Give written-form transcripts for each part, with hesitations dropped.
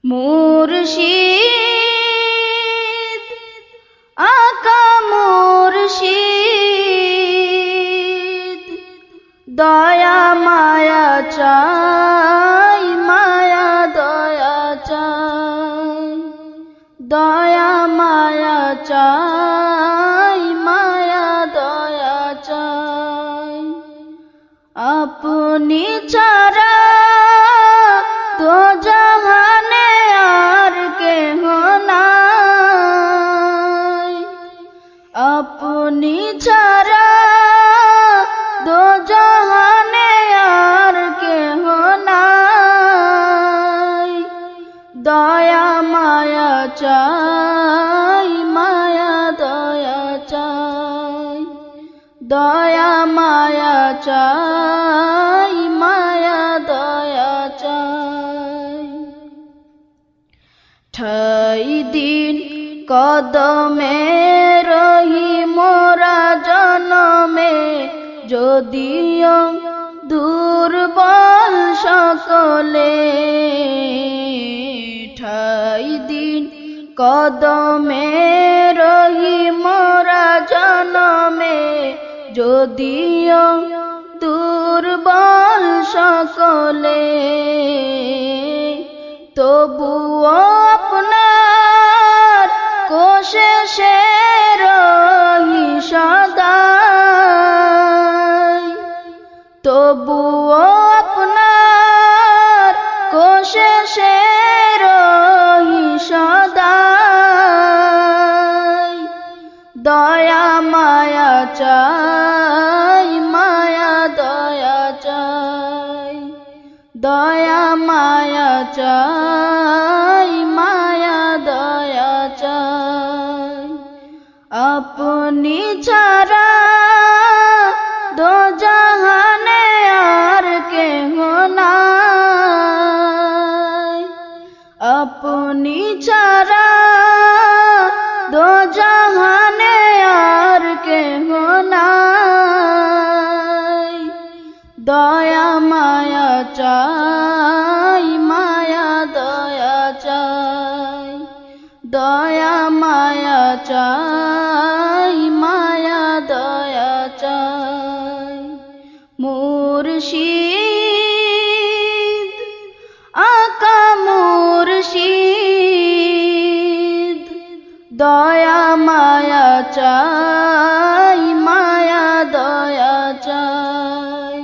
মুর্শিদ আকা মুর্শিদ দয়া মায়া চাই, মায়া দয়া চাই, দয়া মায়া চাই, মায়া দয়া চাই। আপনি ছাড়া তো জাহানে আর কেহ নাই, আপনি ছাড়া তো জাহানে আর কেহ নাই। দয়া মায়া চাই, মায়া দয়া চাই, দয়া মায়া চাই, মায়া দয়া চাই। ঠাই দিন কদমে রহি মোরা জনমে, যদিও দুর্বল সকলে। ঠাই দিন কদমে রহি মোরা জনমে, যদিও দুর্বল সকলে। তবুও আপনার কোশিশে রহি সদাই, তবুও আপনার কোশিশে রহি সদাই। দয়া মায়া চাই, মায়া দয়া চাই, দয়া মায়া চাই, মায়া দয়া চাই। আপনি ছাড়া দো জাহানে আর কেহ নাই, আপনি ছাড়া দো জাহানে আর কেহ নাই। দয়া মায়া চাই, মায়া দয়া চাই, দয়া মায়া চাই, মায়া দয়া চাই। মুর্শিদ আকা মুর্শিদ দয়া মায়া চাই, মায়া দয়া চাই,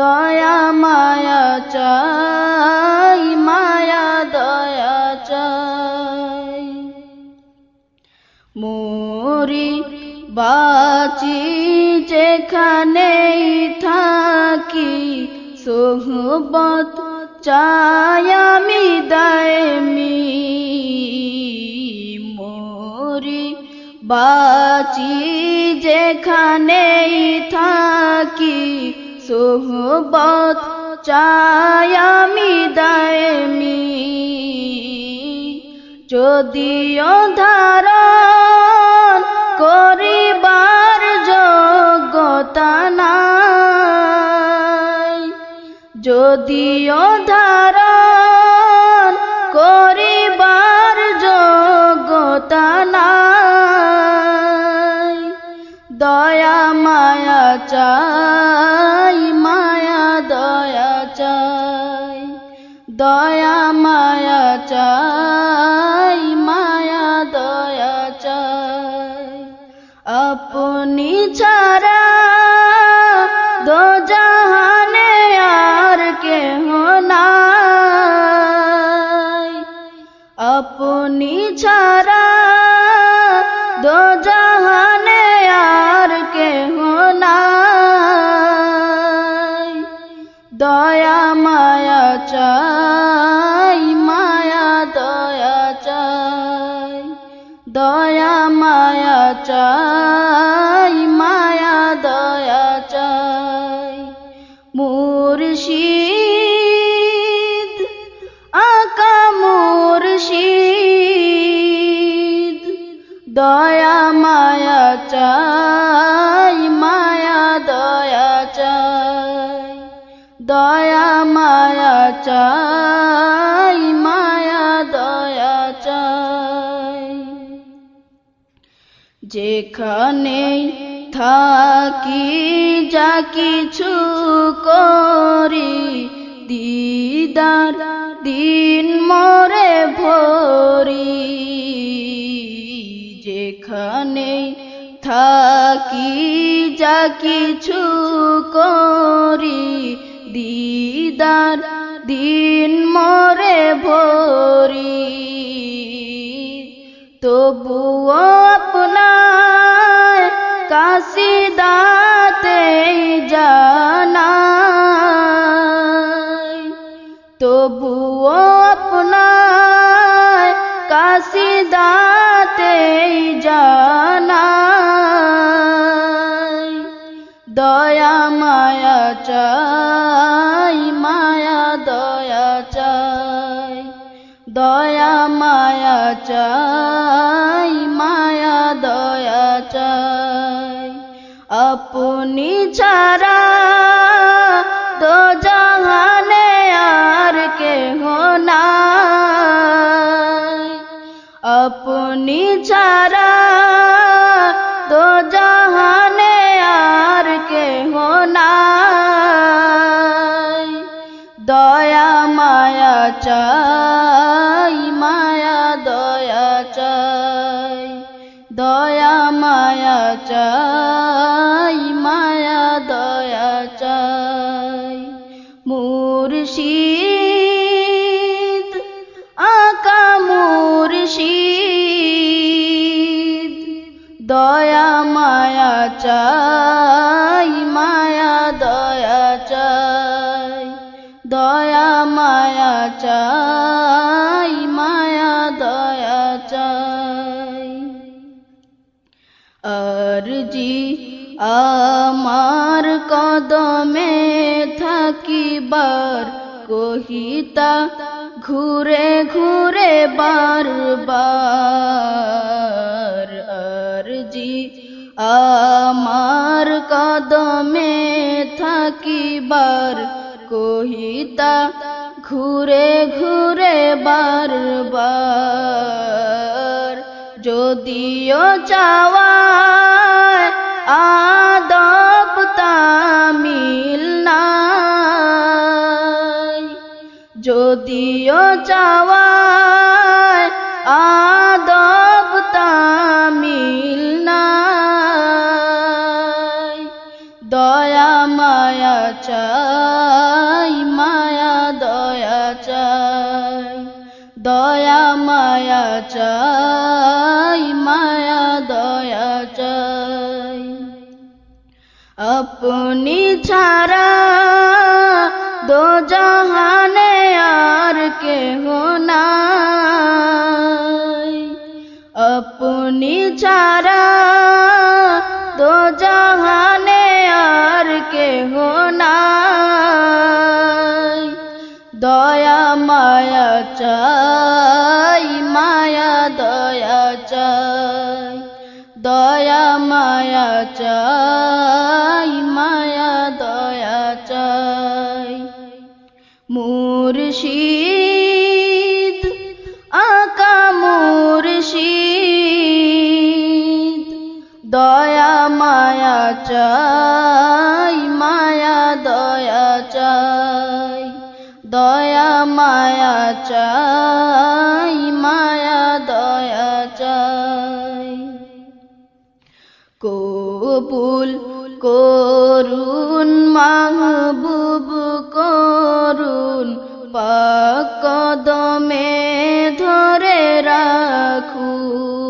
দয়া মায়া চাই, মায়া দয়া চাই। মরি বাঁচি যেখানেই থাকি, সোহবত চাই আমি দায়েমি। মরি বাঁচি যেখানেই থাকি, সোহবত চাই আমি দায়েমি। যদিও ধারণ করিবার যোগ্যতা নাই, যদিও ধারণ করিবার যোগ্যতা নাই। দয়া মায়া চাই, মায়া দয়া চাই, দয়া মায়া চাই, মায়া দয়া চাই। আপনি ছাড়া দো জাহানে আর কেহ নাই, আপনি ছাড়া দো জাহানে আর কেহ নাই। দয়া মায়া চাই, মায়া দয়া চাই, দয়া মায়া চাই, মায়া দয়া চাই। মুর্শিদ আকা মুর্শিদ দয়া মায়া চাই, মায়া দয়া চাই, দয়া মায়া চাই, মায়া যেখানে থাকি যা কিছু করি দিদার দিন মরে ভরি যেখানে থাকি যা কিছু করি দিদার দিন মরে ভরি তবুও আপনার কাসিদাতে জানাই তবুও আপনার কাসিদাতে জানাই দয়া মায়া চাই মায়া দয়া চাই দয়া মায়া চাই মায়া দয়া চাই আপনি ছাড়া দো জাহানে আর কেহ নাই আপনি ছাড়া দো জাহানে আর কেহ নাই দয়া মায়া চাই মায়া দয়া চাই দয়া মায়া চাই মায়া দয়া চাই মুর্শিদ আকা মুর্শিদ দয়া মায়া চাই মায়া দয়া চাই দয়া মায়া চাই মায়া দয়া চাই আরজি আমার কদমে থাকিবার কহিতা ঘুরে ঘুরে বারবার আরজি আমার কদমে থাকিবার কহিতা ঘুরে ঘুরে বারবার যদিও চাওয়ায় আদব তামিল নাই যদিও চাওয়ায় আদব তামিল নাই দয়া মায়া চাই মায়া দয়া চাই দয়া মায়া চাই মায়া দয়া চাই আপনি ছাড়া দো জাহানে আর কেহ নাই আপনি ছাড়া দো জাহানে আর কেহ নাই দয়া মায়া চাই মায়া দয়া চাই দয়া মায়া চাই মায়া দয়া চাই মুর্শিদ আকা মুর্শিদ দয়া মায়া চাই মায়া দয়া চাই দয়া মায়া চাই মায়া দয়া চাই কবুল করুন মাহবুব করুন পাক কদমে ধরে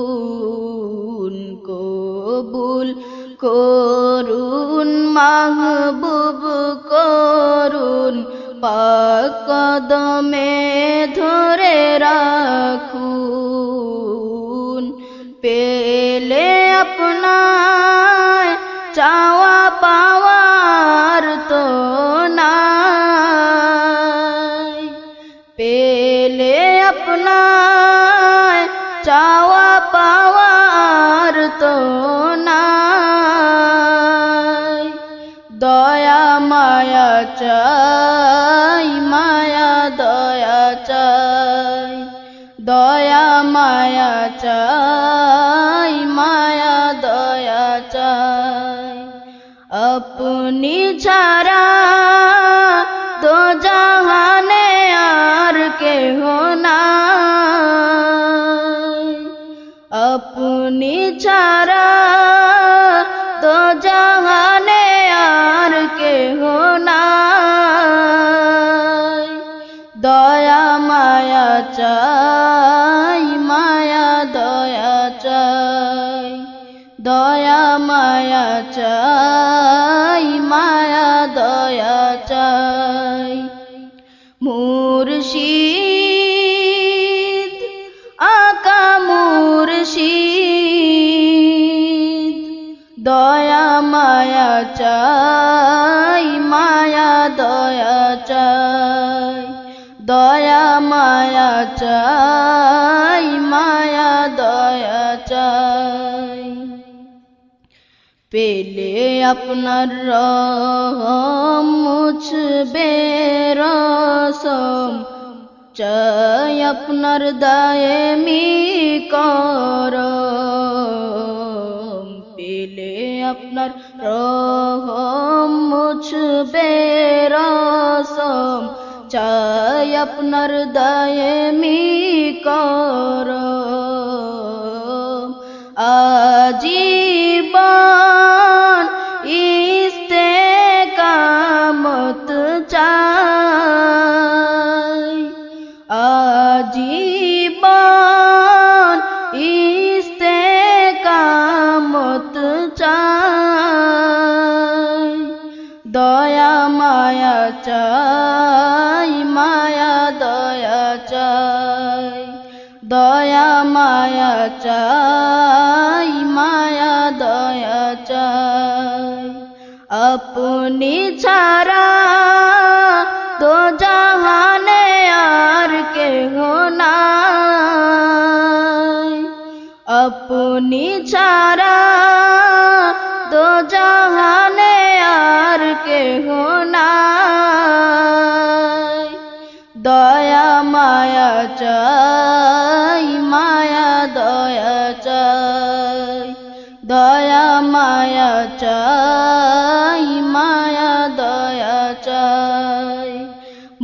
রাখুন কবুল করুন মাহবুব করুন পাক কদমে ধরে রাখুন পেলে আপনার চাওয়া পাওয়ার তো নাই পেলে আপনার চাওয়া পাওয়ার তো নাই দয়া মায়া চাই মায়া দয়া চাই দয়া মায়া চাই মায়া ছাড়া দো জাহানে আর কেহ নাই, আপনি ছাড়া দো জাহানে আর কেহ নাই। দয়া মায়া চাই, মায়া দয়া চাই, দয়া মায়া চাই, মায়া দয়া চাই। মুর্শিদ আকা মুর্শিদ, দয়া মায়া চাই, মায়া দয়া চাই, দয়া মায়া চাই, মায়া দয়া চাই। পেলে আপনার রহম মুছবে রসম, চাই আপনার দায়েমি করম। পেলে আপনার রহম মুছবে রসম, চাই আপনার দায়েমি করম। আজীবন ইস্তেকামত চাই, আজীবন ইস্তেকামত চাই। দয়া মায়া চাই, মায়া দয়া চাই, দয়া মায়া চাই, মায়া দয়া চাই। আপনি ছাড়া দো জাহানে আর কেহ নাই, আপনি ছাড়া দো জাহানে আর কেহ নাই। দয়া মায়া চাই, মায়া দয়া চাই, দয়া মায়া চাই, মায়া দয়া চাই।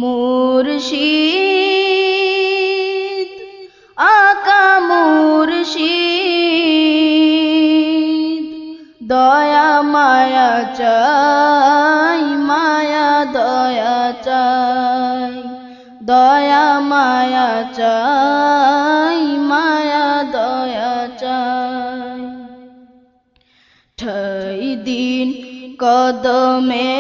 মুর্শিদ আকা মুর্শিদ, দয়া মায়া চাই, মায়া দয়া চাই, দয়া মায়া চাই, মায়া দয়া চাই। ঠাই দিন কদমে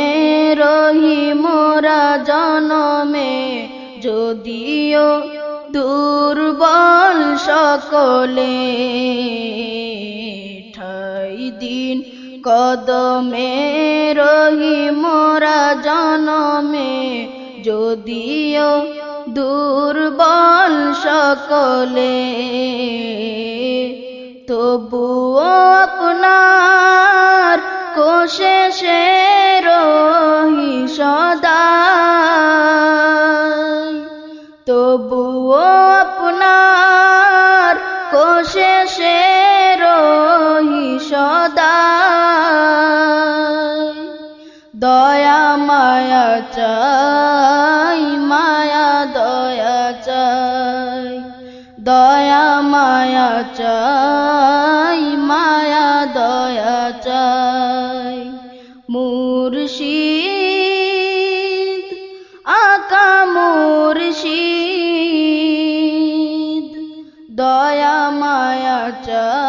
রহি মোরা জনমে, যদিও দুর্বল সকলে। ঠাই দিন কদমে রহি মোরা জনমে, যদিও দুর্বল সকলে। তবুও আপনার কোশিশে রহি সদাই, তবুও আপনার কোশিশে রহি সদাই। দয়া মায়া চাই, মায়া দয়া চাই, দয়া মায়া চাই, মায়া দয়া চাই। মুর্শিদ আকা মুর্শিদ, দয়া মায়া চাই।